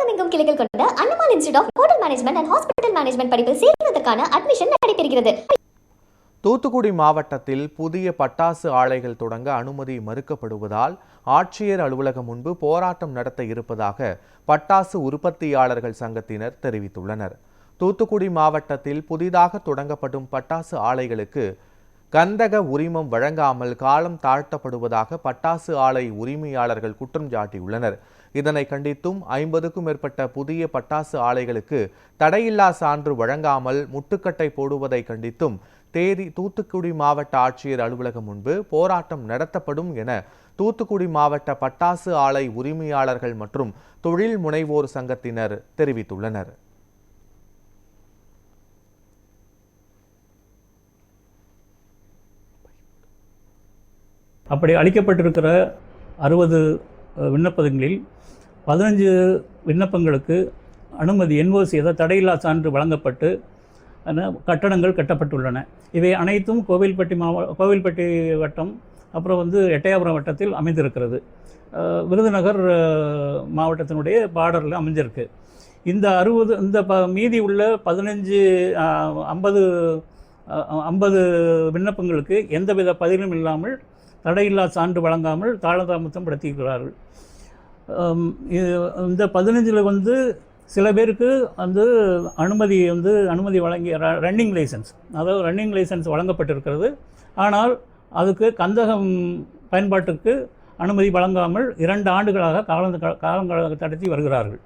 தமிழகமெங்கும் கிளைகள் கொண்ட அண்ணமால் institute of hotel management and hospital management படிப்பில் சேர்வதற்கான அட்மிஷன் நடைபெறுகிறது. தூத்துக்குடி மாவட்டத்தில் புதிய பட்டாசு ஆலைகள் தொடங்க அனுமதி மறுக்கப்படுவதால் ஆட்சியர் அலுவலகம் முன்பு போராட்டம் நடத்த இருப்பதாக பட்டாசு உற்பத்தியாளர்கள் சங்கத்தினர் தெரிவித்துள்ளனர். தூத்துக்குடி மாவட்டத்தில் புதிதாக தொடங்கப்படும் பட்டாசு ஆலைகளுக்கு கந்தக உரிமம் வழங்காமல் காலம் தாழ்த்தப்படுவதாக பட்டாசு ஆலை உரிமையாளர்கள் குற்றம் சாட்டியுள்ளனர். இதனை கண்டித்தும் 50க்கும் மேற்பட்ட புதிய பட்டாசு ஆலைகளுக்கு தடையில்லா சான்று வழங்காமல் முட்டுக்கட்டை போடுவதை கண்டித்தும் தூத்துக்குடி மாவட்ட ஆட்சியர் அலுவலகம் முன்பு போராட்டம் நடத்தப்படும் என தூத்துக்குடி மாவட்ட பட்டாசு ஆலை உரிமையாளர்கள் மற்றும் தொழில் முனைவோர் சங்கத்தினர் தெரிவித்துள்ளனர். அப்படி அளிக்கப்பட்டிருக்கிற 60 விண்ணப்பங்களில் 15 விண்ணப்பங்களுக்கு அனுமதி NOC அதாவது தடையில்லா சான்று வழங்கப்பட்டு கட்டடங்கள் கட்டப்பட்டுள்ளன. இவை அனைத்தும் கோவில்பட்டி வட்டம், அப்புறம் எட்டயபுரம் வட்டத்தில் அமைந்திருக்கிறது. விருதுநகர் மாவட்டத்தினுடைய பார்டரில் அமைஞ்சிருக்கு. இந்த 60 மீதி உள்ள 50 விண்ணப்பங்களுக்கு எந்தவித பதிலும் இல்லாமல் தடையில்லா சான்று வழங்காமல் தாமதம் படுத்தியிருக்கிறார்கள். இந்த 15ல் சில பேருக்கு அனுமதி வழங்கிய ரன்னிங் லைசன்ஸ், அதாவது ரன்னிங் லைசன்ஸ் வழங்கப்பட்டிருக்கிறது. ஆனால் அதுக்கு கந்தகம் பயன்பாட்டுக்கு அனுமதி வழங்காமல் 2 ஆண்டுகளாக காலம் கடத்தி வருகிறார்கள்.